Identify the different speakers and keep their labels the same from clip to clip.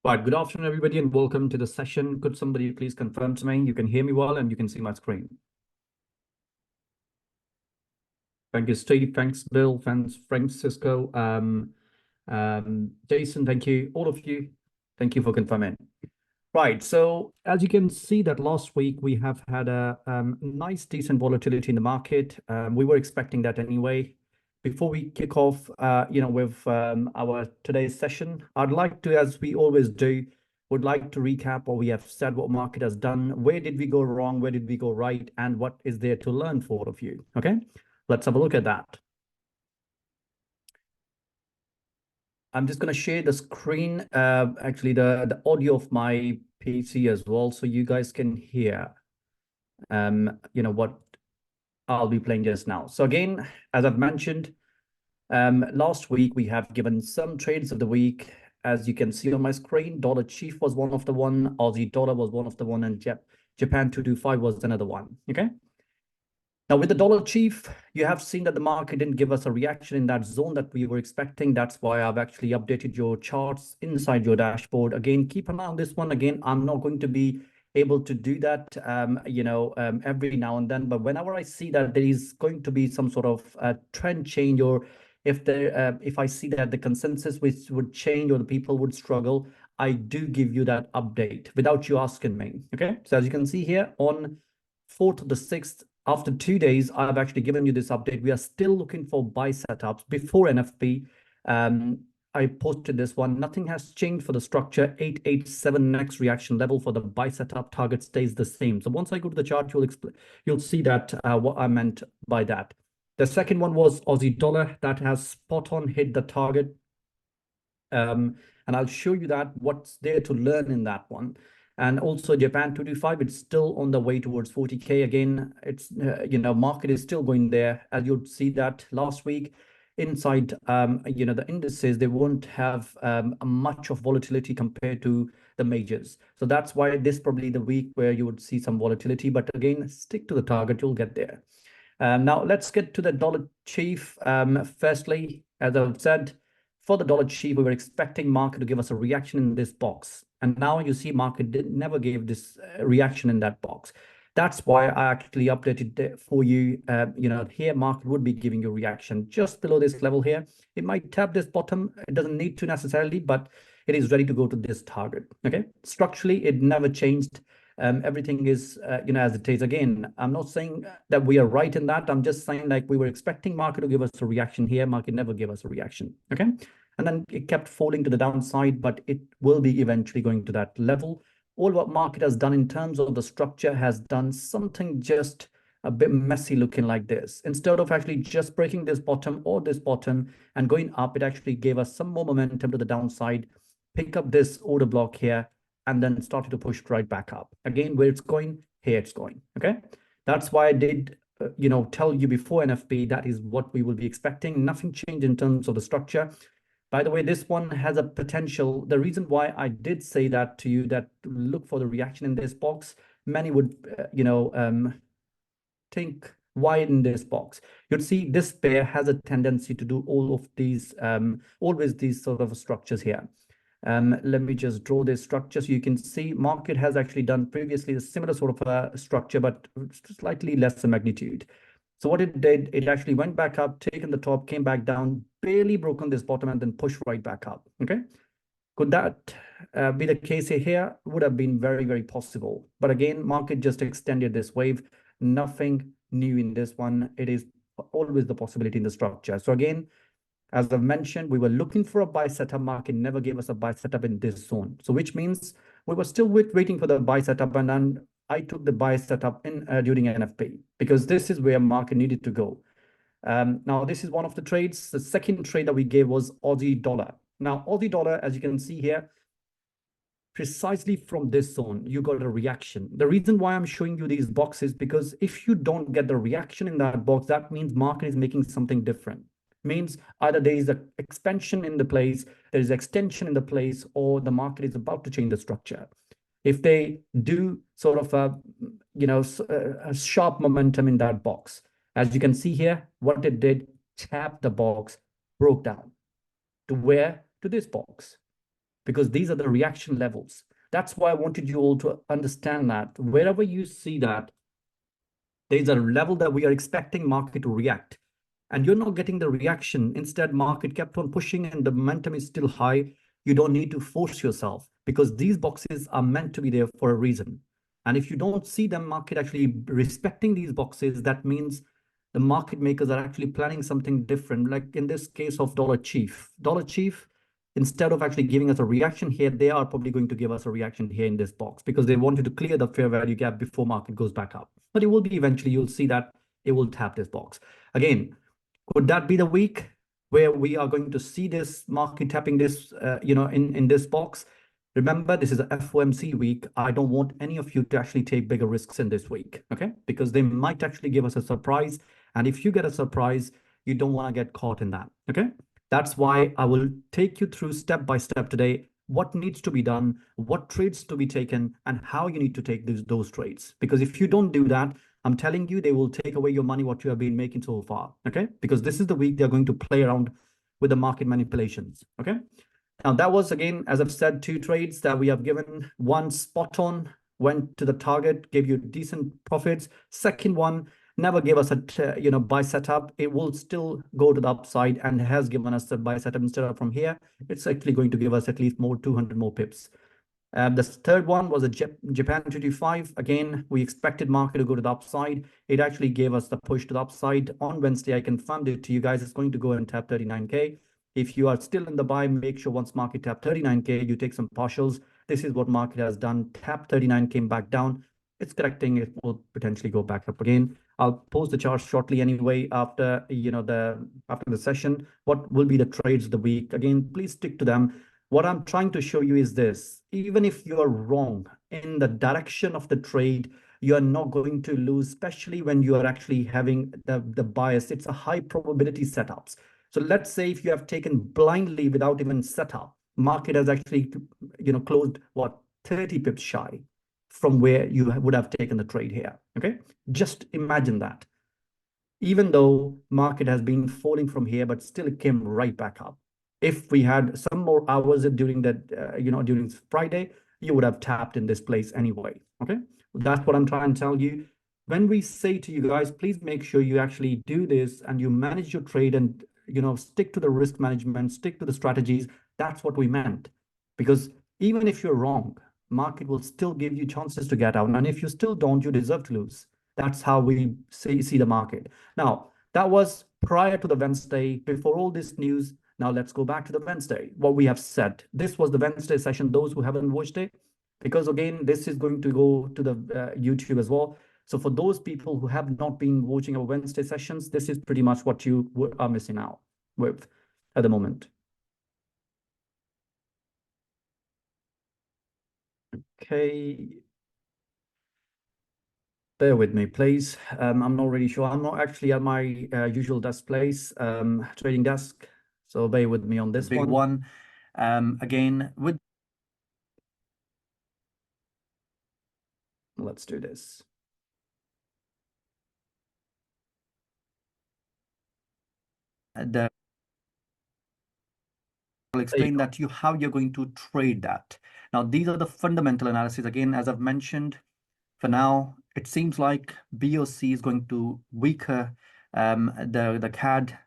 Speaker 1: Right, good afternoon, everybody, and welcome to the session. Could somebody please confirm to me you can hear me well and you can see my screen? Thank you, Steve. Thanks, Bill. Thanks, Francisco. Jason, thank you. All of you, thank you for confirming. Right, so as you can see that last week we have had a nice, decent volatility in the market. We were expecting that anyway. Before we kick off, with our today's session, I'd like to, as we always do, would like to recap what we have said, what market has done, where did we go wrong, where did we go right, and what is there to learn for all of you. Okay, let's have a look at that. I'm just going to share the screen, actually the audio of my PC as well, so you guys can hear, what I'll be playing just now. So again, as I've mentioned, last week we have given some trades of the week. As you can see on my screen, Dollar Chief was one of the one, Aussie Dollar was one of the one, and Japan 225 was another one. Okay. Now, with the Dollar Chief, you have seen that the market didn't give us a reaction in that zone that we were expecting. That's why I've actually updated your charts inside your dashboard. Again, keep an eye on this one. Again, I'm not going to be able to do that, every now and then. But whenever I see that there is going to be some sort of trend change, or if I see that the consensus which would change or the people would struggle, I do give you that update without you asking me. Okay, so as you can see here on 4th of the 6th, after 2 days, I've actually given you this update. We are still looking for buy setups before NFP. I posted this one. Nothing has changed for the structure. 887 next reaction level for the buy setup target stays the same. So once I go to the chart, you'll see that what I meant by that. The second one was Aussie dollar that has spot on hit the target. And I'll show you that what's there to learn in that one. And also Japan 225, it's still on the way towards 40K. Again, it's, market is still going there. As you'd see that last week inside, the indices, they won't have much of volatility compared to the majors. So that's why this probably the week where you would see some volatility. But again, stick to the target, you'll get there. Now let's get to the Dollar Chief. Firstly, as I've said, for the Dollar Chief, we were expecting market to give us a reaction in this box. And now you see market never gave this reaction in that box. That's why I actually updated it for you. Here market would be giving you a reaction just below this level here. It might tap this bottom. It doesn't need to necessarily, but it is ready to go to this target. Okay. Structurally, it never changed. Everything is, as it is. Again, I'm not saying that we are right in that. I'm just saying like we were expecting market to give us a reaction here. Market never gave us a reaction. Okay. And then it kept falling to the downside, but it will be eventually going to that level. All what market has done in terms of the structure has done something just a bit messy looking like this. Instead of actually just breaking this bottom or this bottom and going up, it actually gave us some more momentum to the downside, pick up this order block here, and then started to push right back up. Again, where it's going, here it's going. Okay. That's why I did tell you before NFP, that is what we will be expecting. Nothing changed in terms of the structure. By the way, this one has a potential. The reason why I did say that to you, that look for the reaction in this box, many would, think, why in this box? You'd see this pair has a tendency to do all of these, always these sort of structures here. Let me just draw this structure. So you can see market has actually done previously a similar sort of a structure, but slightly lesser magnitude. So what it did, it actually went back up, taken the top, came back down, barely broken this bottom, and then pushed right back up. Okay. Could that be the case here? Would have been very, very possible. But again, market just extended this wave. Nothing new in this one. It is always the possibility in the structure. So again, as I've mentioned, we were looking for a buy setup. Market never gave us a buy setup in this zone. So which means we were still waiting for the buy setup, and then I took the buy setup in during NFP because this is where market needed to go. Now, this is one of the trades. The second trade that we gave was Aussie dollar. Now, Aussie dollar, as you can see here, precisely from this zone, you got a reaction. The reason why I'm showing you these boxes, because if you don't get the reaction in that box, that means market is making something different. Means either there is an expansion in the place, there is extension in the place, or the market is about to change the structure. If they do sort of a sharp momentum in that box, as you can see here, what it did, tap the box, broke down to where? To this box. because these are the reaction levels. That's why I wanted you all to understand that wherever you see that there's a level that we are expecting market to react, and you're not getting the reaction. Instead, market kept on pushing and the momentum is still high. You don't need to force yourself, because these boxes are meant to be there for a reason. And if you don't see them market actually respecting these boxes, that means the market makers are actually planning something different. Like in this case of Dollar Chief, instead of actually giving us a reaction here, they are probably going to give us a reaction here in this box, because they wanted to clear the fair value gap before market goes back up. But it will be eventually, you'll see that it will tap this box. Again, could that be the week where we are going to see this market tapping this, in this box? Remember, this is a FOMC week. I don't want any of you to actually take bigger risks in this week, okay? Because they might actually give us a surprise. And if you get a surprise, you don't want to get caught in that, okay? That's why I will take you through step by step today, what needs to be done, what trades to be taken, and how you need to take those trades. Because if you don't do that, I'm telling you, they will take away your money, what you have been making so far, okay? Because this is the week they're going to play around with the market manipulations, okay? Now, that was, again, as I've said, 2 trades that we have given. One spot on, went to the target, gave you decent profits. Second one never gave us a buy setup. It will still go to the upside and has given us the buy setup. Instead of from here, it's actually going to give us at least more 200 more pips. The third one was a Japan 225. Again, we expected market to go to the upside. It actually gave us the push to the upside. On Wednesday, I confirmed it to you guys. It's going to go and tap 39K. If you are still in the buy, make sure once market tap 39K, you take some partials. This is what market has done. Tap 39, came back down. It's correcting. It will potentially go back up again. I'll post the chart shortly anyway after the session. What will be the trades of the week? Again, please stick to them. What I'm trying to show you is this: even if you are wrong in the direction of the trade, you are not going to lose, especially when you are actually having the bias. It's a high probability setups. So let's say if you have taken blindly without even setup, market has actually closed what, 30 pips shy from where you would have taken the trade here. Okay, just imagine that. Even though market has been falling from here, but still it came right back up. If we had some more hours during that, during Friday, you would have tapped in this place anyway. Okay, that's what I'm trying to tell you. When we say to you guys, please make sure you actually do this and you manage your trade and stick to the risk management, stick to the strategies. That's what we meant. Because even if you're wrong, market will still give you chances to get out. And if you still don't, you deserve to lose. That's how we see the market. Now, that was prior to the Wednesday, before all this news. Now let's go back to the Wednesday, what we have said. This was the Wednesday session, those who haven't watched it, because again, this is going to go to the YouTube as well. So for those people who have not been watching our Wednesday sessions, this is pretty much what you are missing out with at the moment. Okay. Bear with me, please. I'm not really sure. I'm not actually at my usual desk place, trading desk. So bear with me on this
Speaker 2: big one. Again, with
Speaker 1: let's do this.
Speaker 2: I'll explain that to you how you're going to trade that. Now, these are the fundamental analysis. Again, as I've mentioned, for now, it seems like BOC is going to weaker the CAD.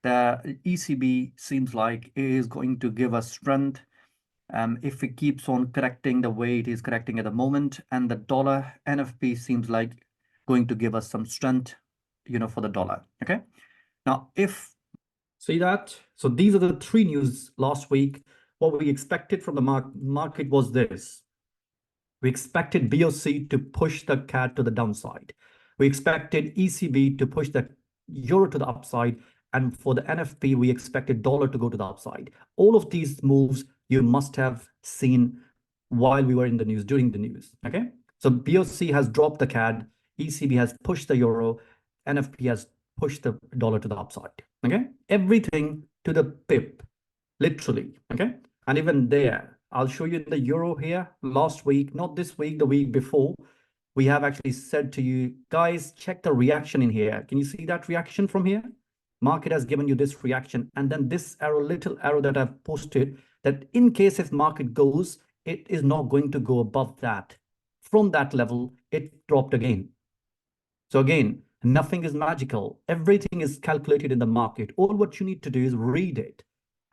Speaker 2: The ECB seems like it is going to give us strength if it keeps on correcting the way it is correcting at the moment. And the dollar NFP seems like going to give us some strength, for the dollar. Okay. Now, if
Speaker 1: see that, so these are the 3 news last week. What we expected from the market was this. We expected BOC to push the CAD to the downside. We expected ECB to push the euro to the upside. And for the NFP, we expected dollar to go to the upside. All of these moves you must have seen while we were in the news, during the news. Okay. So BOC has dropped the CAD, ECB has pushed the euro, NFP has pushed the dollar to the upside. Okay. Everything to the pip, literally. Okay. And even there, I'll show you the euro here last week, not this week, the week before. We have actually said to you guys, check the reaction in here. Can you see that reaction from here? Market has given you this reaction. And then this arrow, little arrow that I've posted, that in case if market goes, it is not going to go above that. From that level, it dropped again. So again, nothing is magical. Everything is calculated in the market. All what you need to do is read it.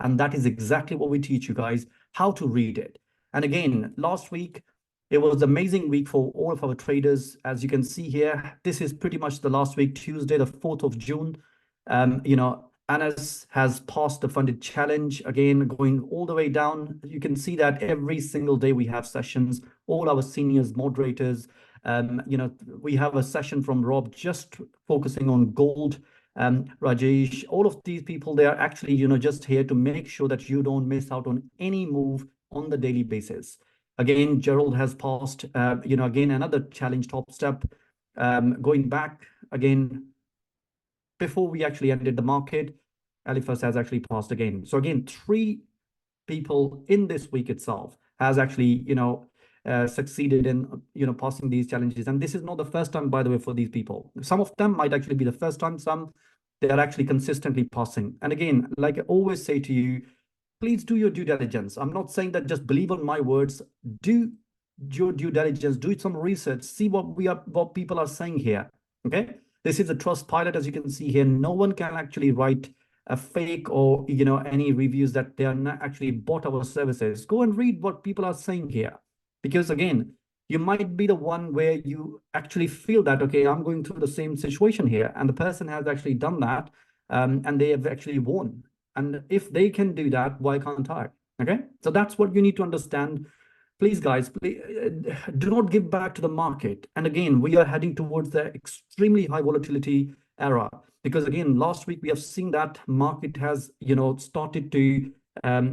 Speaker 1: And that is exactly what we teach you guys, how to read it. And again, last week, it was an amazing week for all of our traders. As you can see here, this is pretty much the last week, Tuesday, the 4th of June. Anas has passed the funded challenge, again, going all the way down. You can see that every single day we have sessions, all our seniors, moderators, we have a session from Rob just focusing on gold. Rajesh, all of these people, they are actually, just here to make sure that you don't miss out on any move on the daily basis. Again, Gerald has passed, again, another challenge top step. Going back again, before we actually ended the market, Eliphas has actually passed again. So again, 3 people in this week itself has actually, succeeded in, passing these challenges. And this is not the first time, by the way, for these people. Some of them might actually be the first time, some they are actually consistently passing. And again, like I always say to you, please do your due diligence. I'm not saying that just believe on my words. Do your due diligence, do some research, see what people are saying here. Okay, this is a trust pilot, as you can see here. No one can actually write a fake or any reviews that they are not actually bought our services. Go and read what people are saying here, because again, you might be the one where you actually feel that, okay, I'm going through the same situation here, and the person has actually done that, and they have actually won. And if they can do that, why can't I? Okay, so that's what you need to understand. Please, guys, please, do not give back to the market. And again, we are heading towards the extremely high volatility era, because again, last week we have seen that market has, started to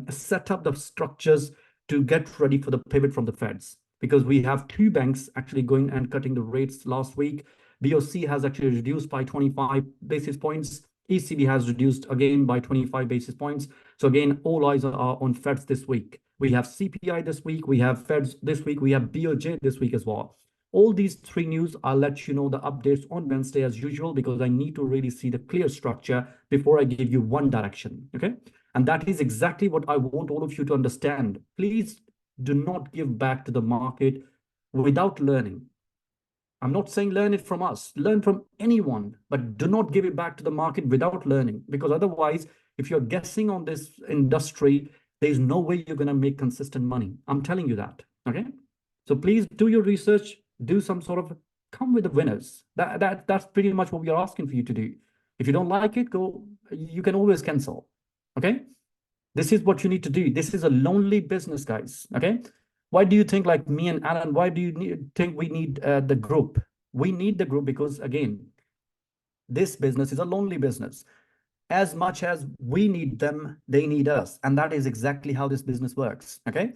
Speaker 1: set up the structures to get ready for the pivot from the Feds, because we have 2 banks actually going and cutting the rates last week. BOC has actually reduced by 25 basis points. ECB has reduced again by 25 basis points. So again, all eyes are on Feds this week. We have CPI this week, we have Feds this week, we have BOJ this week as well. All these 3 news, I'll let you know the updates on Wednesday as usual, because I need to really see the clear structure before I give you one direction, okay? And that is exactly what I want all of you to understand. Please do not give back to the market without learning. I'm not saying learn it from us, learn from anyone, but do not give it back to the market without learning, because otherwise, if you're guessing on this industry, there's no way you're going to make consistent money. I'm telling you that, okay? So please do your research, do some sort of, come with the winners. That's pretty much what we are asking for you to do. If you don't like it, you can always cancel, okay? This is what you need to do. This is a lonely business, guys, okay? Why do you think, like me and Alan, why do you think we need the group? We need the group because, again, this business is a lonely business. As much as we need them, they need us. And that is exactly how this business works, okay?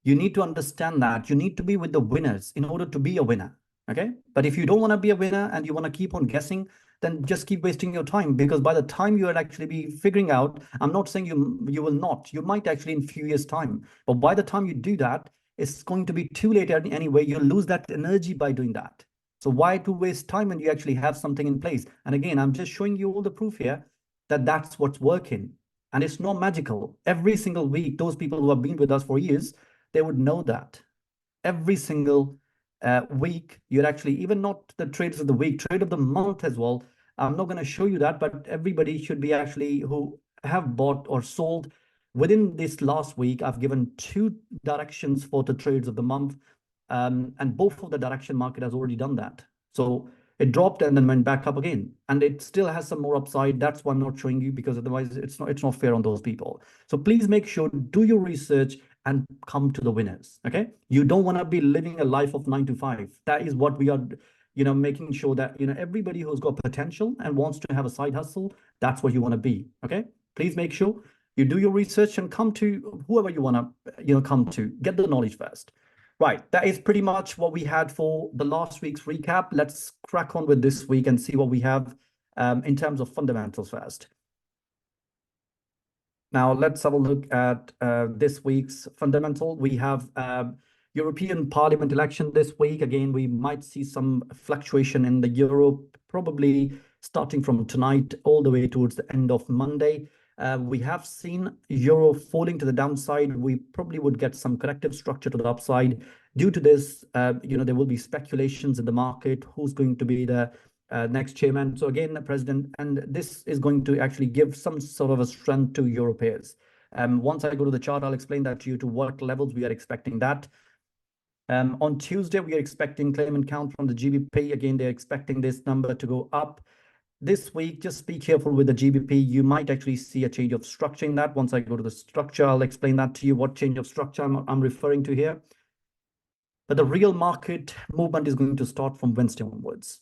Speaker 1: You need to understand that. You need to be with the winners in order to be a winner, okay? But if you don't want to be a winner and you want to keep on guessing, then just keep wasting your time, because by the time you will actually be figuring out, I'm not saying you will not, you might actually in a few years' time, but by the time you do that, it's going to be too late anyway. You'll lose that energy by doing that. So why to waste time when you actually have something in place? And again, I'm just showing you all the proof here that that's what's working. And it's not magical. Every single week, those people who have been with us for years, they would know that. Every single week, you're actually, even not the trades of the week, trade of the month as well. I'm not going to show you that, but everybody should be actually who have bought or sold within this last week. I've given 2 directions for the trades of the month, and both of the direction market has already done that. So it dropped and then went back up again, and it still has some more upside. That's why I'm not showing you, because otherwise it's not fair on those people. So please make sure, do your research and come to the winners, okay? You don't want to be living a life of 9 to 5. That is what we are, making sure that, everybody who's got potential and wants to have a side hustle, that's what you want to be, okay? Please make sure you do your research and come to whoever you want to, come to. Get the knowledge first. Right, that is pretty much what we had for the last week's recap. Let's crack on with this week and see what we have in terms of fundamentals first. Now, let's have a look at this week's fundamental. We have European Parliament election this week. Again, we might see some fluctuation in the euro, probably starting from tonight all the way towards the end of Monday. We have seen euro falling to the downside. We probably would get some corrective structure to the upside. Due to this, there will be speculations in the market who's going to be the next chairman. So again, the president, and this is going to actually give some sort of a strength to euro pairs. Once I go to the chart, I'll explain that to you to what levels we are expecting that. On Tuesday, we are expecting claimant count from the GBP. Again, they're expecting this number to go up. This week, just be careful with the GBP. You might actually see a change of structure in that. Once I go to the structure, I'll explain that to you, what change of structure I'm referring to here. But the real market movement is going to start from Wednesday onwards.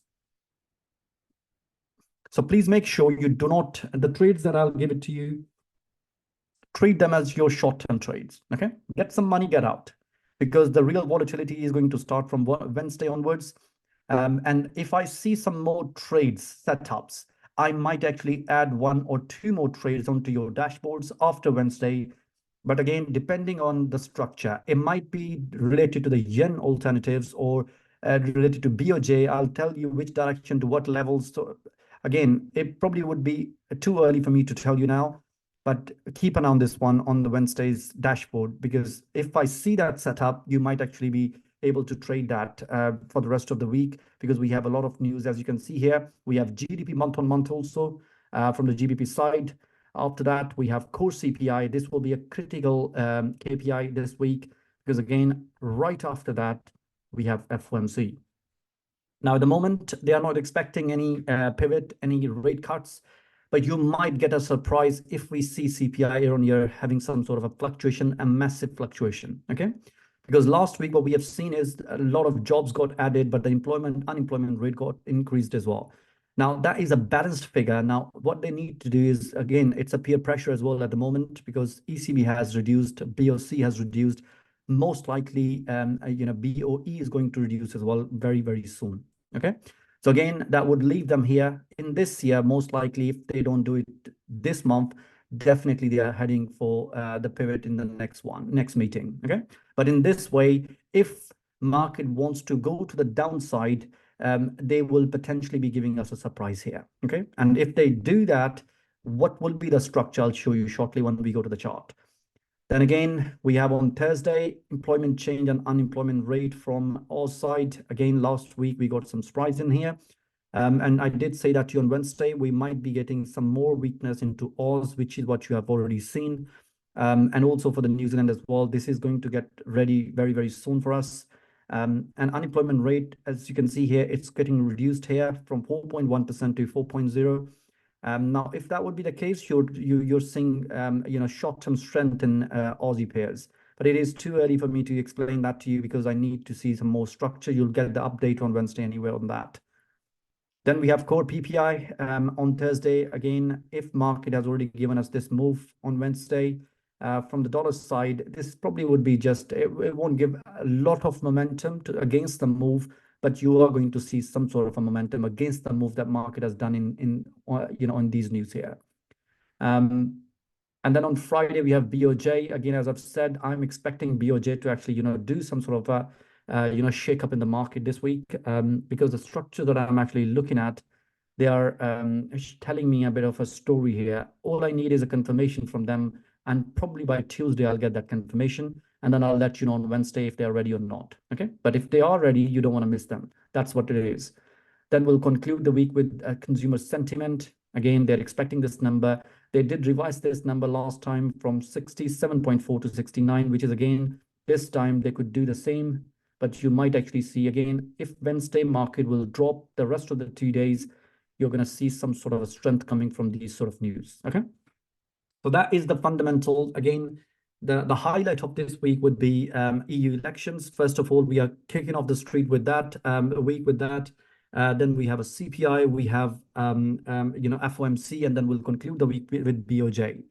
Speaker 1: So please make sure you do not, the trades that I'll give it to you, treat them as your short-term trades, okay? Get some money, get out, because the real volatility is going to start from Wednesday onwards. And if I see some more trades setups, I might actually add 1 or 2 more trades onto your dashboards after Wednesday. But again, depending on the structure, it might be related to the yen alternatives or related to BOJ. I'll tell you which direction to what levels. So again, it probably would be too early for me to tell you now, but keep an eye on this one on the Wednesday's dashboard, because if I see that setup, you might actually be able to trade that for the rest of the week, because we have a lot of news. As you can see here, we have GDP month on month also from the GBP side. After that, we have core CPI. This will be a critical KPI this week, because again, right after that, we have FOMC. Now, at the moment, they are not expecting any pivot, any rate cuts, but you might get a surprise if we see CPI year on year having some sort of a fluctuation, a massive fluctuation, okay? Because last week, what we have seen is a lot of jobs got added, but the unemployment rate got increased as well. Now, that is a balanced figure. Now, what they need to do is, again, it's a peer pressure as well at the moment, because ECB has reduced, BOC has reduced. Most likely, BOE is going to reduce as well very, very soon, okay? So again, that would leave them here in this year, most likely, if they don't do it this month, definitely they are heading for the pivot in the next meeting, okay? But in this way, if market wants to go to the downside, they will potentially be giving us a surprise here, okay? And if they do that, what will be the structure? I'll show you shortly when we go to the chart. Then again, we have on Thursday, employment change and unemployment rate from our side. Again, last week, we got some surprise in here. And I did say that to you on Wednesday, we might be getting some more weakness into Oz, which is what you have already seen. And also for the New Zealand as well, this is going to get ready very, very soon for us. And unemployment rate, as you can see here, it's getting reduced here from 4.1% to 4.0. Now, if that would be the case, you're seeing short-term strength in Aussie pairs. But it is too early for me to explain that to you, because I need to see some more structure. You'll get the update on Wednesday anyway on that. Then we have core PPI on Thursday. Again, if market has already given us this move on Wednesday, from the dollar side, this probably would be just, it won't give a lot of momentum against the move, but you are going to see some sort of a momentum against the move that market has done in these news here. And then on Friday, we have BOJ. Again, as I've said, I'm expecting BOJ to actually, do some sort of a, shake up in the market this week, because the structure that I'm actually looking at, they are telling me a bit of a story here. All I need is a confirmation from them, and probably by Tuesday, I'll get that confirmation, and then I'll let you know on Wednesday if they're ready or not, okay? But if they are ready, you don't want to miss them. That's what it is. Then we'll conclude the week with consumer sentiment. Again, they're expecting this number. They did revise this number last time from 67.4 to 69, which is, again, this time they could do the same, but you might actually see, again, if Wednesday market will drop the rest of the 2 days, you're going to see some sort of a strength coming from these sort of news, okay? So that is the fundamental. Again, the highlight of this week would be EU elections. First of all, we are kicking off the street with that, a week with that. Then we have a CPI, we have FOMC, and then we'll conclude the week with BOJ.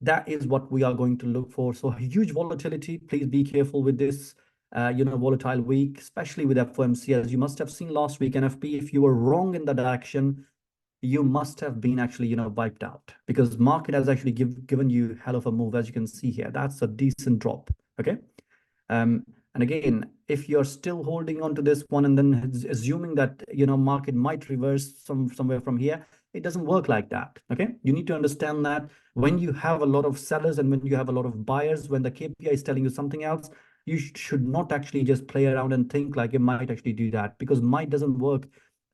Speaker 1: That is what we are going to look for. So huge volatility. Please be careful with this, volatile week, especially with FOMC. As you must have seen last week, NFP, if you were wrong in that direction, you must have been actually, wiped out, because market has actually given you hell of a move, as you can see here. That's a decent drop, okay? And again, if you're still holding on to this one and then assuming that, market might reverse somewhere from here, It doesn't work like that. Okay, you need to understand that when you have a lot of sellers and when you have a lot of buyers, when the KPI is telling you something else, you should not actually just play around and think like it might actually do that, because might doesn't work.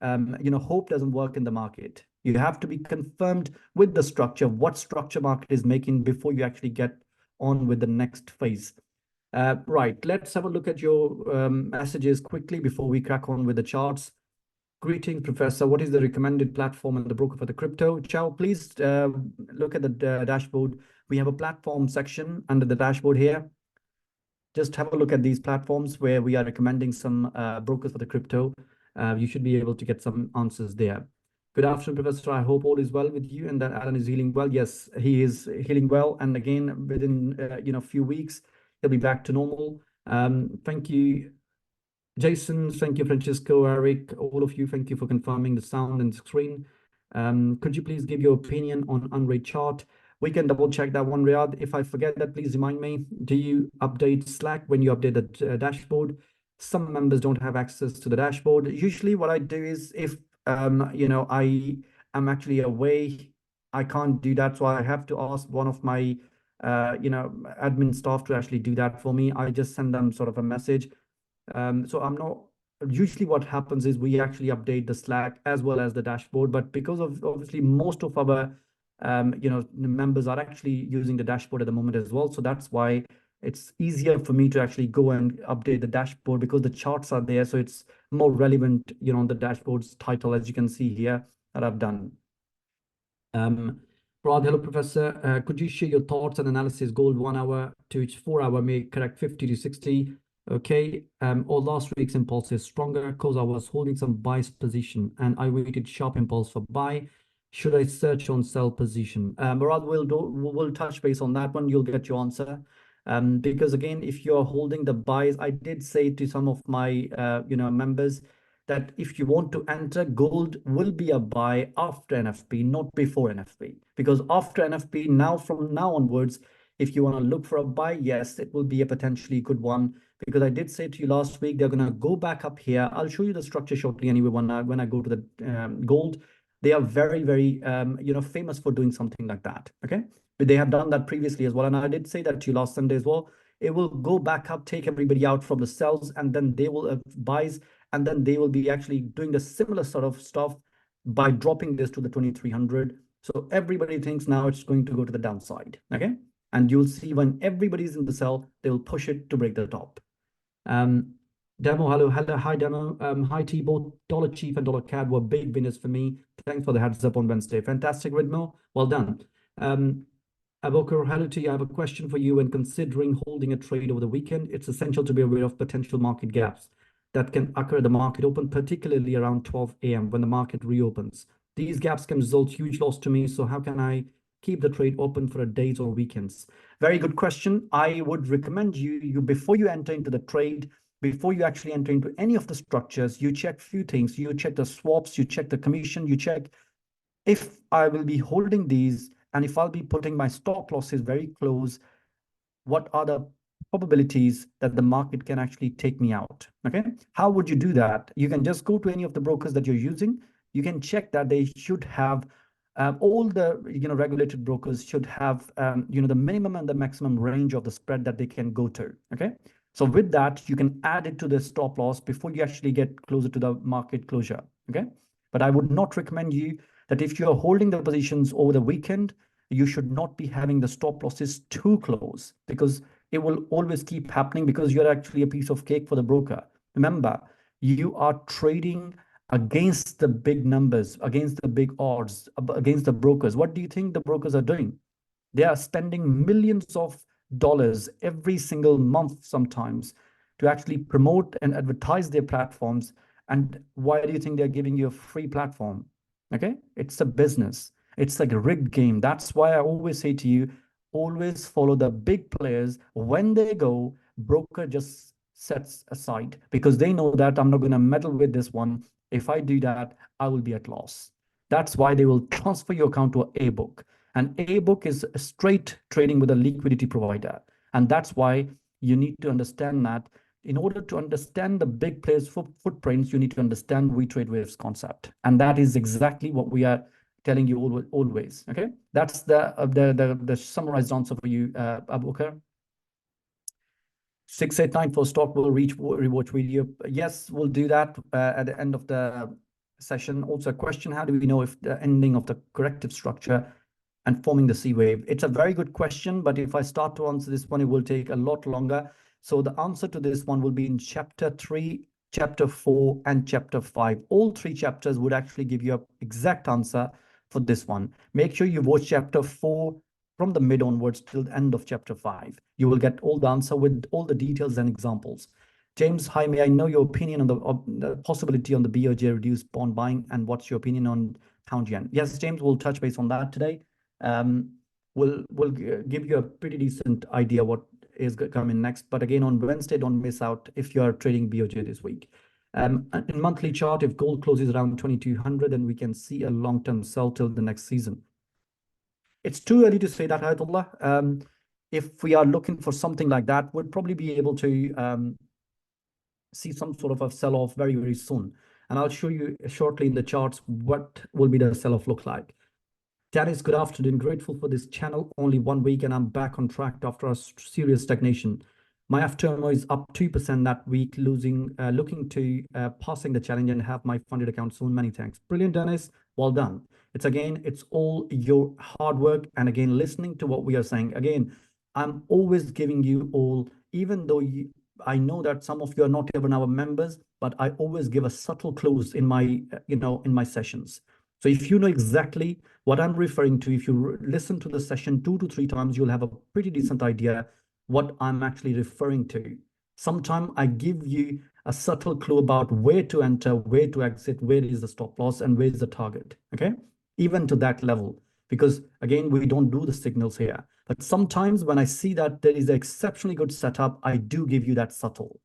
Speaker 1: Hope doesn't work in the market. You have to be confirmed with the structure, what structure market is making, before you actually get on with the next phase. Right, let's have a look at your messages quickly before we crack on with the charts. Greetings, Professor. What is the recommended platform and the broker for the crypto? Chow, please look at the dashboard. We have a platform section under the dashboard here. Just have a look at these platforms where we are recommending some brokers for the crypto. You should be able to get some answers there. Good afternoon, Professor. I hope all is well with you and that Alan is healing well. Yes, he is healing well. And again, within a few weeks, he'll be back to normal. Thank you, Jason. Thank you, Francisco, Eric, all of you. Thank you for confirming the sound and screen. Could you please give your opinion on unrate chart? We can double check that one, Riyadh. If I forget that, please remind me. Do you update Slack when you update the dashboard? Some members don't have access to the dashboard. Usually what I do is if, I am actually away, I can't do that. So I have to ask one of my, admin staff to actually do that for me. I just send them sort of a message. So I'm not, usually what happens is we actually update the Slack as well as the dashboard, but because of obviously most of our members are actually using the dashboard at the moment as well. So that's why it's easier for me to actually go and update the dashboard, because the charts are there. So it's more relevant, on the dashboard's title, as you can see here, that I've done. Rod, hello, Professor. Could you share your thoughts and analysis? Gold 1 hour to each 4 hour may correct 50 to 60. Okay. Or last week's impulse is stronger because I was holding some buys position and I waited sharp impulse for buy. Should I search on sell position? Murad, we'll touch base on that one. You'll get your answer. Because again, if you're holding the buys, I did say to some of my members that if you want to enter, gold will be a buy after NFP, not before NFP. Because after NFP, from now onwards, if you want to look for a buy, yes, it will be a potentially good one. Because I did say to you last week, they're going to go back up here. I'll show you the structure shortly anyway when I go to the gold. They are very, very, famous for doing something like that. Okay. But they have done that previously as well. And I did say that to you last Sunday as well. It will go back up, take everybody out from the sells, and then they will buys, and then they will be actually doing the similar sort of stuff by dropping this to the 2300. So everybody thinks now it's going to go to the downside. Okay. And you'll see when everybody's in the sell, they will push it to break the top. Demo, hello, hi Demo, hi T. Both Dollar Chief and Dollar CAD were big winners for me. Thanks for the heads up on Wednesday. Fantastic, Ridmo. Well done. Abokar, hello to you. I have a question for you. When considering holding a trade over the weekend, it's essential to be aware of potential market gaps that can occur at the market open, particularly around 12 a.m. when the market reopens. These gaps can result huge loss to me. So how can I keep the trade open for days or weekends? Very good question. I would recommend you before you enter into the trade, before you actually enter into any of the structures, you check few things. You check the swaps, you check the commission, you check if I will be holding these, and if I'll be putting my stop losses very close, what are the probabilities that the market can actually take me out? Okay. How would you do that? You can just go to any of the brokers that you're using. You can check that they should have all the regulated brokers should have the minimum and the maximum range of the spread that they can go to. Okay. So with that, you can add it to the stop loss before you actually get closer to the market closure. Okay. But I would not recommend you that if you're holding the positions over the weekend, you should not be having the stop losses too close, because it will always keep happening, because you're actually a piece of cake for the broker. Remember, you are trading against the big numbers, against the big odds, against the brokers. What do you think the brokers are doing? They are spending millions of dollars every single month sometimes to actually promote and advertise their platforms. And why do you think they're giving you a free platform? Okay, it's a business. It's like a rigged game. That's why I always say to you, always follow the big players. When they go, broker just sets aside, because they know that I'm not going to meddle with this one. If I do that, I will be at loss. That's why they will transfer your account to a book. And a book is straight trading with a liquidity provider. And that's why you need to understand that. In order to understand the big players' footprints, you need to understand We Trade Waves concept. And that is exactly what we are telling you always. Okay, that's the summarized answer for you, Abubakar. 689 for stock will reach rewatch video. Yes, we'll do that at the end of the session. Also, a question: how do we know if the ending of the corrective structure and forming the C wave? It's a very good question, but if I start to answer this one, it will take a lot longer. So the answer to this one will be in chapter 3, chapter 4, and chapter 5. All 3 chapters would actually give you an exact answer for this one. Make sure you watch chapter 4 from the mid onwards till the end of chapter 5. You will get all the answer with all the details and examples. James, hi, may I know your opinion on the possibility on the BOJ reduced bond buying, and what's your opinion on pound yen? Yes, James, we'll touch base on that today. We'll give you a pretty decent idea what is coming next. But again, on Wednesday, don't miss out if you are trading BOJ this week. In monthly chart, if gold closes around 2200, then we can see a long-term sell till the next season. It's too early to say that, Ayatollah. If we are looking for something like that, we'll probably be able to see some sort of a sell-off very, very soon. And I'll show you shortly in the charts what will be the sell-off look like. Dennis, good afternoon. Grateful for this channel. Only 1 week and I'm back on track after a serious stagnation. My FTMO is up 2% that week, looking to passing the challenge and have my funded account soon. Many thanks. Brilliant, Dennis. Well done. It's all your hard work. And again, listening to what we are saying. Again, I'm always giving you all, even though I know that some of you are not even our members, but I always give a subtle clues in my, in my sessions. So if you know exactly what I'm referring to, if you listen to the session 2 to 3 times, you'll have a pretty decent idea what I'm actually referring to. Sometimes I give you a subtle clue about where to enter, where to exit, where is the stop loss, and where is the target. Okay, even to that level, because again, we don't do the signals here. But sometimes when I see that there is an exceptionally good setup, I do give you that subtle,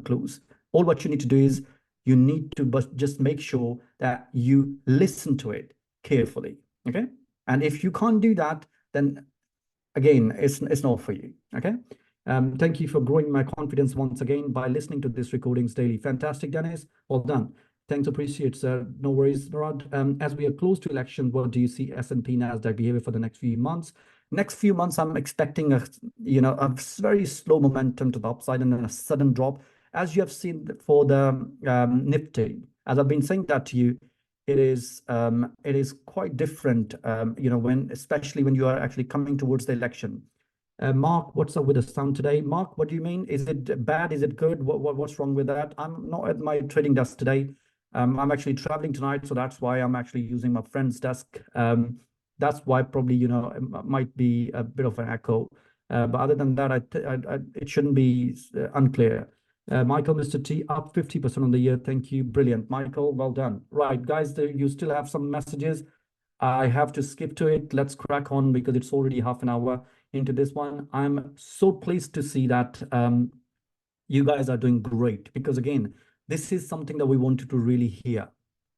Speaker 1: clues. All what you need to do is you need to just make sure that you listen to it carefully. Okay, and if you can't do that, then again, it's not for you. Okay. Thank you for growing my confidence once again by listening to these recordings daily. Fantastic, Dennis. Well done. Thanks, appreciate, sir. No worries, Rod. As we are close to election, what do you see S&P, NASDAQ behavior for the next few months? Next few months, I'm expecting a very slow momentum to the upside and then a sudden drop, as you have seen for the Nifty. As I've been saying that to you, it is quite different, especially when you are actually coming towards the election. Mark, what's up with the sound today? Mark, what do you mean? Is it bad? Is it good? What's wrong with that? I'm not at my trading desk today. I'm actually traveling tonight, so that's why I'm actually using my friend's desk. That's why probably it might be a bit of an echo. But other than that, it shouldn't be unclear. Michael, Mr. T, up 50% on the year. Thank you. Brilliant. Michael, well done. Right, guys, you still have some messages. I have to skip to it. Let's crack on because it's already half an hour into this one. I'm so pleased to see that you guys are doing great, because again, this is something that we wanted to really hear.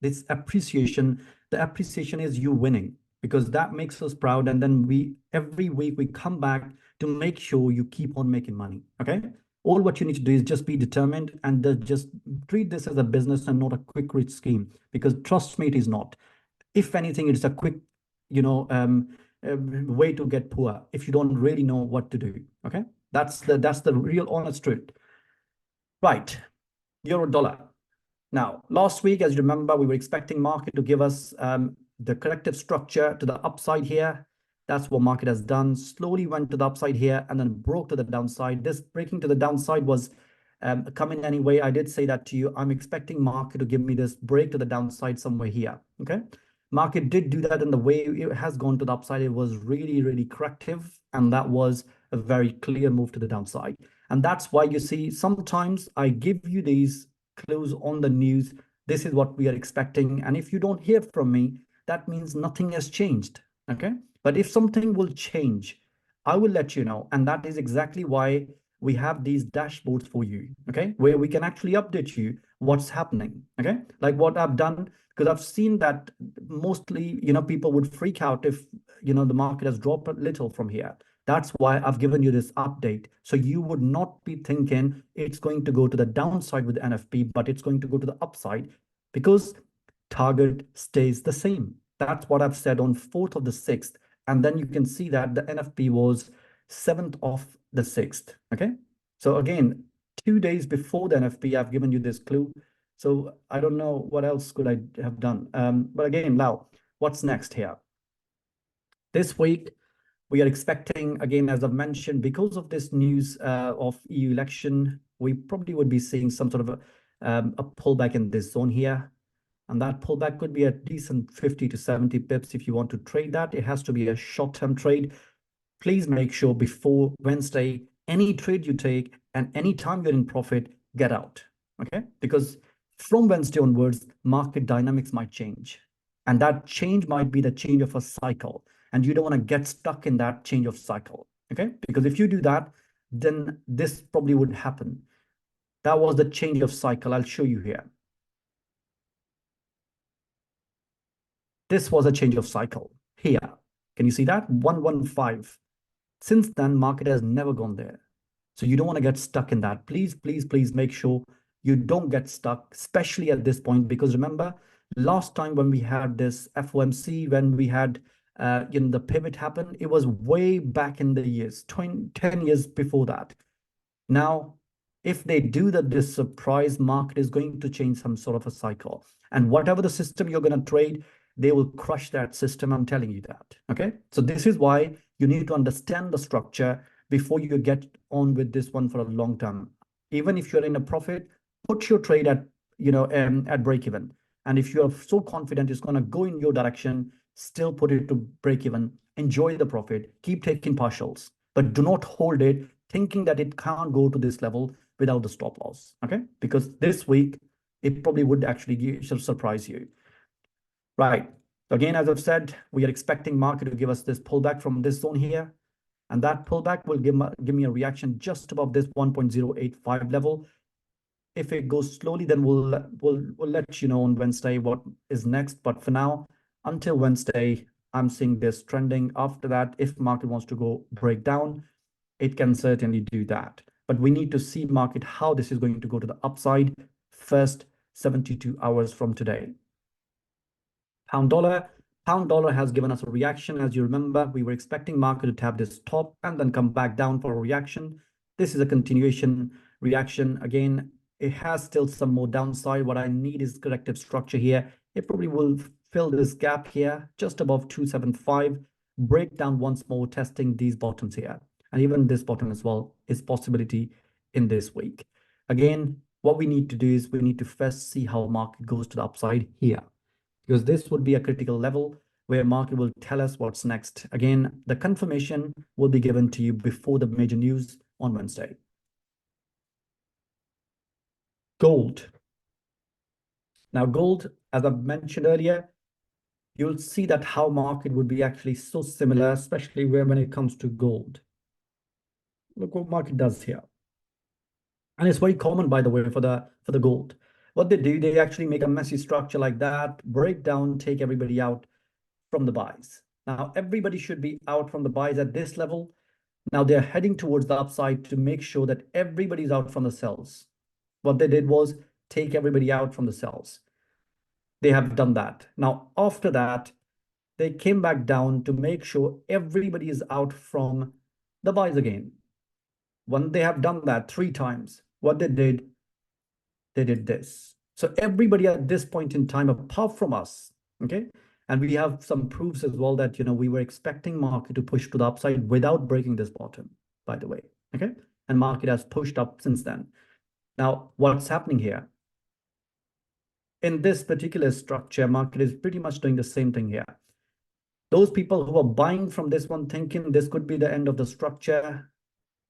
Speaker 1: This appreciation, the appreciation is you winning, because that makes us proud. And then every week we come back to make sure you keep on making money. Okay. All what you need to do is just be determined and just treat this as a business and not a quick rich scheme, because trust me, it is not. If anything, it's a quick, way to get poor if you don't really know what to do. Okay, that's the real honest truth. Right, euro dollar. Now, last week, as you remember, we were expecting market to give us the corrective structure to the upside here. That's what market has done. Slowly went to the upside here and then broke to the downside. This breaking to the downside was coming anyway. I did say that to you. I'm expecting market to give me this break to the downside somewhere here. Okay. Market did do that, and the way it has gone to the upside, it was really, really corrective. And that was a very clear move to the downside. And that's why you see, sometimes I give you these clues on the news. This is what we are expecting. And if you don't hear from me, that means nothing has changed. Okay. But if something will change, I will let you know. And that is exactly why we have these dashboards for you. Okay. Where we can actually update you what's happening. Okay. Like what I've done, because I've seen that mostly, people would freak out if, the market has dropped a little from here. That's why I've given you this update. So you would not be thinking it's going to go to the downside with NFP, but it's going to go to the upside, because target stays the same. That's what I've said on 4th of the 6th. And then you can see that the NFP was 7th of the 6th. Okay. So again, 2 days before the NFP, I've given you this clue. So I don't know what else could I have done. But again, now, what's next here? This week, we are expecting, again, as I've mentioned, because of this news of EU election, we probably would be seeing some sort of a pullback in this zone here. And that pullback could be a decent 50 to 70 pips if you want to trade that. It has to be a short-term trade. Please make sure before Wednesday, any trade you take and any time you're in profit, get out, okay? Because from Wednesday onwards, market dynamics might change. And that change might be the change of a cycle. And you don't want to get stuck in that change of cycle, okay? Because if you do that, then this probably would happen. That was the change of cycle. I'll show you here. This was a change of cycle here. Can you see that? 115. Since then, market has never gone there. So you don't want to get stuck in that. Please, please, please make sure you don't get stuck, especially at this point, because remember, last time when we had this FOMC, when we had the pivot happen, it was way back in the years, 10 years before that. Now, if they do that, this surprise market is going to change some sort of a cycle. And whatever the system you're going to trade, they will crush that system. I'm telling you that. Okay. So this is why you need to understand the structure before you get on with this one for a long term. Even if you're in a profit, put your trade at, at break even. And if you're so confident it's going to go in your direction, still put it to break even, enjoy the profit, keep taking partials, but do not hold it thinking that it can't go to this level without the stop loss. Okay. Because this week, it probably would actually surprise you. Right. Again, as I've said, we are expecting market to give us this pullback from this zone here. And that pullback will give me a reaction just above this 1.085 level. If it goes slowly, then we'll let you know on Wednesday what is next. But for now, until Wednesday, I'm seeing this trending. After that, if market wants to go break down, it can certainly do that. But we need to see market how this is going to go to the upside first 72 hours from today. Pound dollar has given us a reaction. As you remember, we were expecting market to tap this top and then come back down for a reaction. This is a continuation reaction. Again, it has still some more downside. What I need is corrective structure here. It probably will fill this gap here just above 275, break down once more, testing these bottoms here. And even this bottom as well is possibility in this week. Again, what we need to do is we need to first see how market goes to the upside here, because this would be a critical level where market will tell us what's next. Again, the confirmation will be given to you before the major news on Wednesday. Gold. Now, gold, as I mentioned earlier, you'll see that how market would be actually so similar, especially when it comes to gold. Look what market does here. And it's very common, by the way, for the gold. What they do, they actually make a messy structure like that, break down, take everybody out from the buys. Now, everybody should be out from the buys at this level. Now they're heading towards the upside to make sure that everybody's out from the sells. What they did was take everybody out from the sells. They have done that. Now, after that, they came back down to make sure everybody is out from the buys again. When they have done that 3 times, what they did this. So everybody at this point in time, apart from us, okay? And we have some proofs as well that, we were expecting market to push to the upside without breaking this bottom, by the way, okay? And market has pushed up since then. Now, what's happening here? In this particular structure, market is pretty much doing the same thing here. Those people who are buying from this one thinking this could be the end of the structure,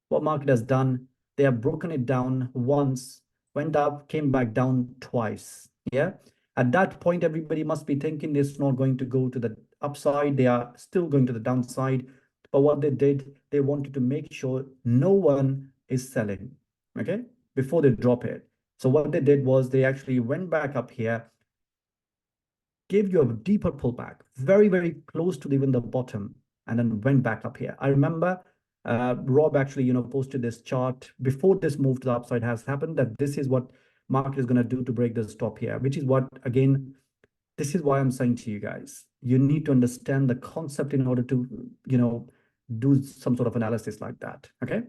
Speaker 1: what market has done, they have broken it down once, went up, came back down twice. Yeah. At that point, everybody must be thinking it's not going to go to the upside. They are still going to the downside. But what they did, they wanted to make sure no one is selling, okay, before they drop it. So what they did was they actually went back up here, gave you a deeper pullback, very, very close to even the bottom, and then went back up here. I remember Rob actually, posted this chart before this move to the upside has happened, that this is what market is going to do to break this top here, which is what, again, this is why I'm saying to you guys, you need to understand the concept in order to, do some sort of analysis like that. Okay.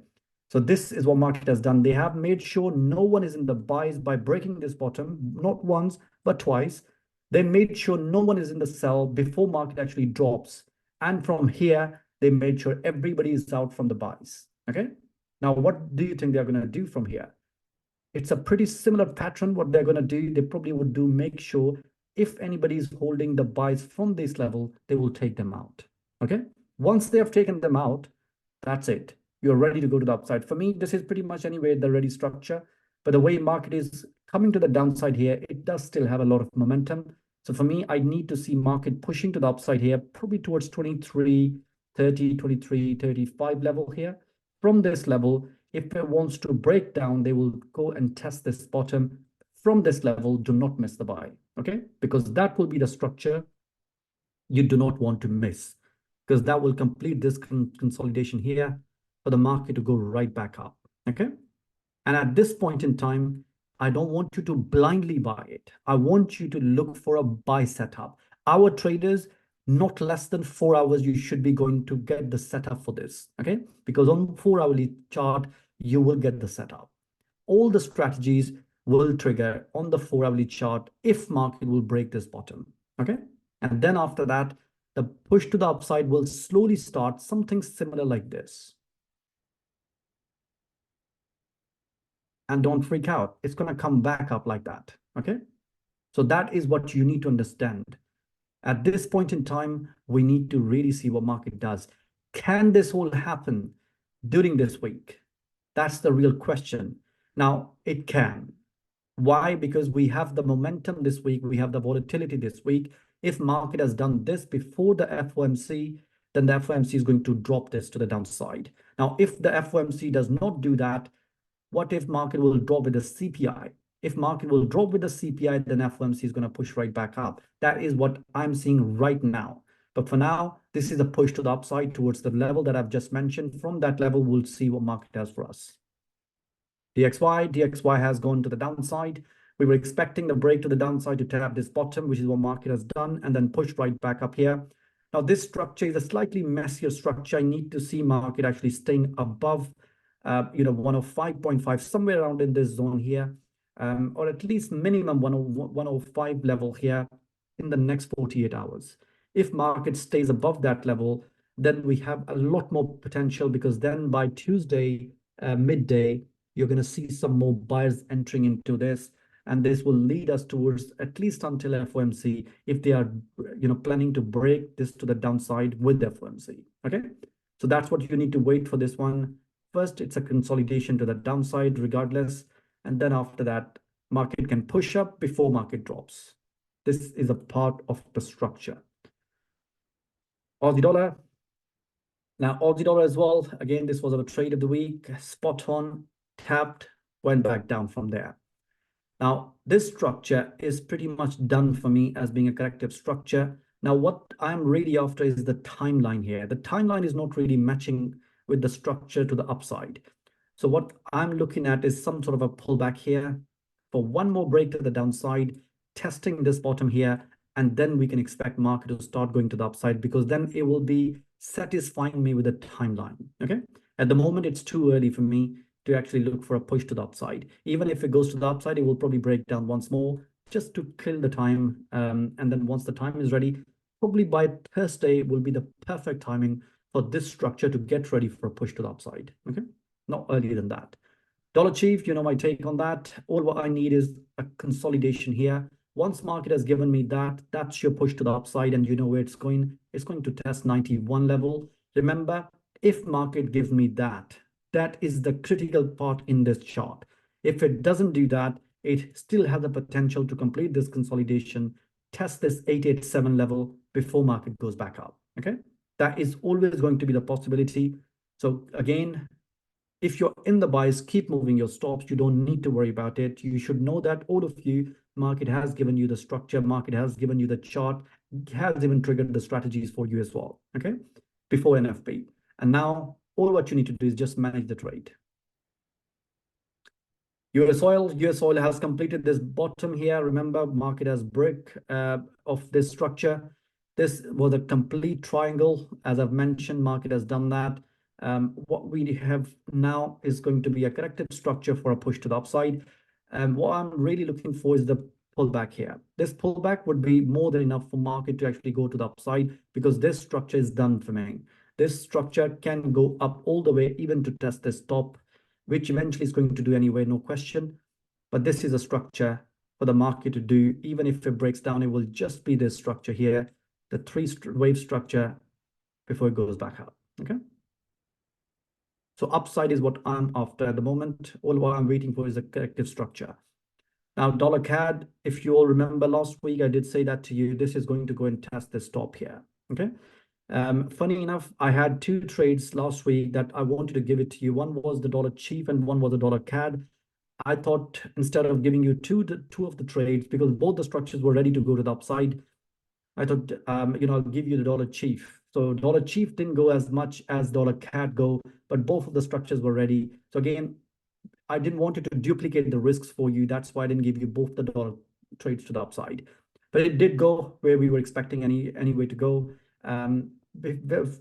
Speaker 1: So this is what market has done. They have made sure no one is in the buys by breaking this bottom, not once, but twice. They made sure no one is in the sell before market actually drops. And from here, they made sure everybody is out from the buys. Okay. Now, what do you think they're going to do from here? It's a pretty similar pattern. What they're going to do, they probably would do make sure if anybody is holding the buys from this level, they will take them out. Okay. Once they have taken them out, that's it. You're ready to go to the upside. For me, this is pretty much anyway the ready structure. But the way market is coming to the downside here, it does still have a lot of momentum. So for me, I need to see market pushing to the upside here, probably towards 23.30, 23.35 level here. From this level, if it wants to break down, they will go and test this bottom. From this level, do not miss the buy, okay? Because that will be the structure you do not want to miss, because that will complete this consolidation here for the market to go right back up, okay? And at this point in time, I don't want you to blindly buy it. I want you to look for a buy setup. Our traders, not less than 4 hours, you should be going to get the setup for this, okay? Because on 4-hourly chart, you will get the setup. All the strategies will trigger on the 4-hourly chart if market will break this bottom, okay? And then after that, the push to the upside will slowly start, something similar like this. And don't freak out. It's going to come back up like that, okay? So that is what you need to understand. At this point in time, we need to really see what market does. Can this all happen during this week? That's the real question. Now, it can. Why? Because we have the momentum this week. We have the volatility this week. If market has done this before the FOMC, then the FOMC is going to drop this to the downside. Now, if the FOMC does not do that, what if market will drop with the CPI? If market will drop with the CPI, then FOMC is going to push right back up. That is what I'm seeing right now. But for now, this is a push to the upside towards the level that I've just mentioned. From that level, we'll see what market does for us. DXY has gone to the downside. We were expecting the break to the downside to tap this bottom, which is what market has done, and then push right back up here. Now, this structure is a slightly messier structure. I need to see market actually staying above 105.5, somewhere around in this zone here, or at least minimum 105 level here in the next 48 hours. If market stays above that level, then we have a lot more potential, because then by Tuesday, midday, you're going to see some more buyers entering into this, and this will lead us towards at least until FOMC, if they are planning to break this to the downside with FOMC. Okay, so that's what you need to wait for this one. First, it's a consolidation to the downside regardless. And then after that, market can push up before market drops. This is a part of the structure. Aussie dollar. Now, Aussie dollar as well. Again, this was our trade of the week. Spot on, tapped, went back down from there. Now, this structure is pretty much done for me as being a corrective structure. Now, what I'm really after is the timeline here. The timeline is not really matching with the structure to the upside. So what I'm looking at is some sort of a pullback here for one more break to the downside, testing this bottom here, and then we can expect market to start going to the upside, because then it will be satisfying me with the timeline, okay? At the moment, it's too early for me to actually look for a push to the upside. Even if it goes to the upside, it will probably break down once more just to kill the time. And then once the time is ready, probably by Thursday will be the perfect timing for this structure to get ready for a push to the upside, okay? Not earlier than that. Dollar Chief, you know my take on that. All what I need is a consolidation here. Once market has given me that, that's your push to the upside, and you know where it's going. It's going to test 91 level. Remember, if market gives me that, that is the critical part in this chart. If it doesn't do that, it still has the potential to complete this consolidation, test this 887 level before market goes back up, okay? That is always going to be the possibility. So again, if you're in the buys, keep moving your stops. You don't need to worry about it. You should know that all of you, market has given you the structure, market has given you the chart, has even triggered the strategies for you as well, okay? Before NFP. And now all what you need to do is just manage the trade. US oil has completed this bottom here. Remember, market has break of this structure. This was a complete triangle. As I've mentioned, market has done that. What we have now is going to be a corrective structure for a push to the upside. And what I'm really looking for is the pullback here. This pullback would be more than enough for market to actually go to the upside, because this structure is done for me. This structure can go up all the way, even to test this top, which eventually is going to do anyway, no question. But this is a structure for the market to do. Even if it breaks down, it will just be this structure here, the wave structure, before it goes back up. Okay. So upside is what I'm after at the moment. All what I'm waiting for is a corrective structure. Now, dollar CAD, if you all remember last week, I did say that to you, this is going to go and test this top here. Okay. Funny enough, I had two trades last week that I wanted to give it to you. One was the dollar chief and one was the dollar CAD. I thought instead of giving you two of the trades, because both the structures were ready to go to the upside, I thought, I'll give you the dollar chief. So dollar chief didn't go as much as dollar CAD go, but both of the structures were ready. So again, I didn't want it to duplicate the risks for you. That's why I didn't give you both the dollar trades to the upside. But it did go where we were expecting any way to go.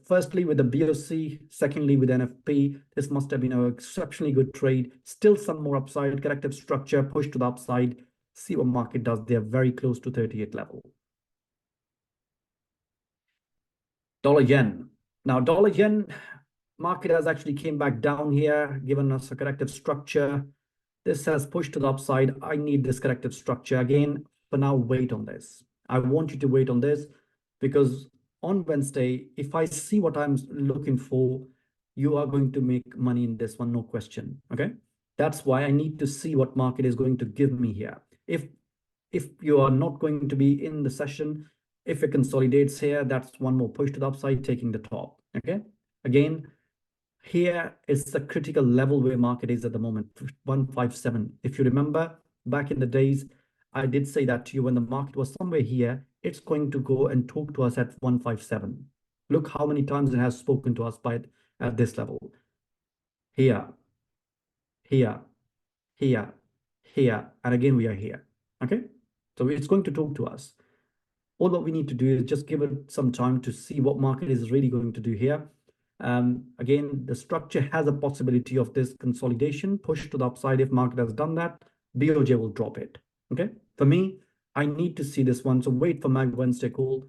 Speaker 1: Firstly with the BOC, secondly with NFP, this must have been an exceptionally good trade. Still some more upside, corrective structure, push to the upside. See what market does. They're very close to 38 level. Dollar yen. Now dollar yen market has actually came back down here, given us a corrective structure. This has pushed to the upside. I need this corrective structure again. For now, wait on this. I want you to wait on this, because on Wednesday, if I see what I'm looking for, you are going to make money in this one, no question. Okay. That's why I need to see what market is going to give me here. If you are not going to be in the session, if it consolidates here, that's one more push to the upside, taking the top. Okay. Again, here is the critical level where market is at the moment, 157. If you remember back in the days, I did say that to you, when the market was somewhere here, it's going to go and talk to us at 157. Look how many times it has spoken to us at this level. Here, here, here, here, and again we are here. Okay, so it's going to talk to us. All what we need to do is just give it some time to see what market is really going to do here. Again, the structure has a possibility of this consolidation, push to the upside. If market has done that, BOJ will drop it. Okay, for me, I need to see this one. So wait for my Wednesday call.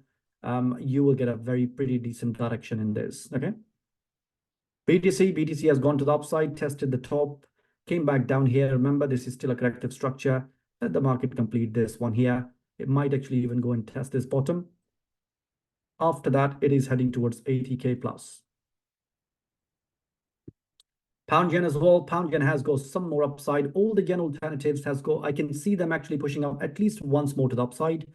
Speaker 1: You will get a very pretty decent direction in this. Okay, BTC has gone to the upside, tested the top, came back down here. Remember, this is still a corrective structure. Let the market complete this one here. It might actually even go and test this bottom. After that, it is heading towards 80K plus. Pound yen as well. Pound yen has got some more upside. All the yen alternatives has got, I can see them actually pushing up at least once more to the upside.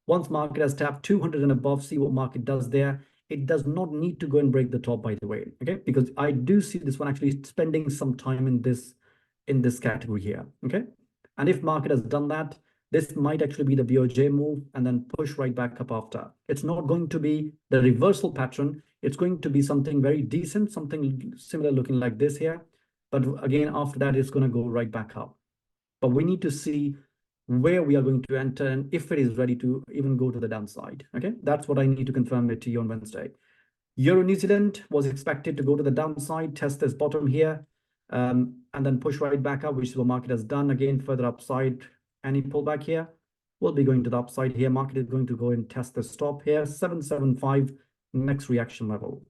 Speaker 1: Once market has tapped 200 and above, see what market does there. It does not need to go and break the top, by the way, okay? Because I do see this one actually spending some time in this category here, okay? And if market has done that, this might actually be the BOJ move and then push right back up after. It's not going to be the reversal pattern. It's going to be something very decent, something similar looking like this here. But again, after that, it's going to go right back up. But we need to see where we are going to enter and if it is ready to even go to the downside. Okay, that's what I need to confirm it to you on Wednesday. Euro New Zealand was expected to go to the downside, test this bottom here, and then push right back up, which is what market has done. Again, further upside. Any pullback here will be going to the upside here. Market is going to go and test the stop here, 775, next reaction level.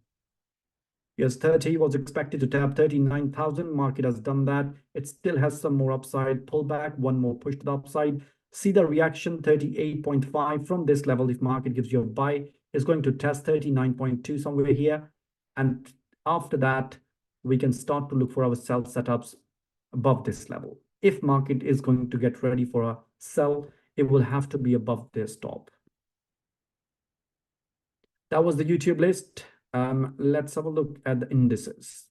Speaker 1: US30 was expected to tap 39,000. Market has done that. It still has some more upside pullback, one more push to the upside. See the reaction, 38.5 from this level. If market gives you a buy, it's going to test 39.2 somewhere here. And after that, we can start to look for our sell setups above this level. If market is going to get ready for a sell, it will have to be above this top. That was the YouTube list. Let's have a look at the indices.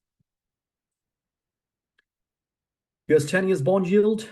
Speaker 1: US 10 years bond yield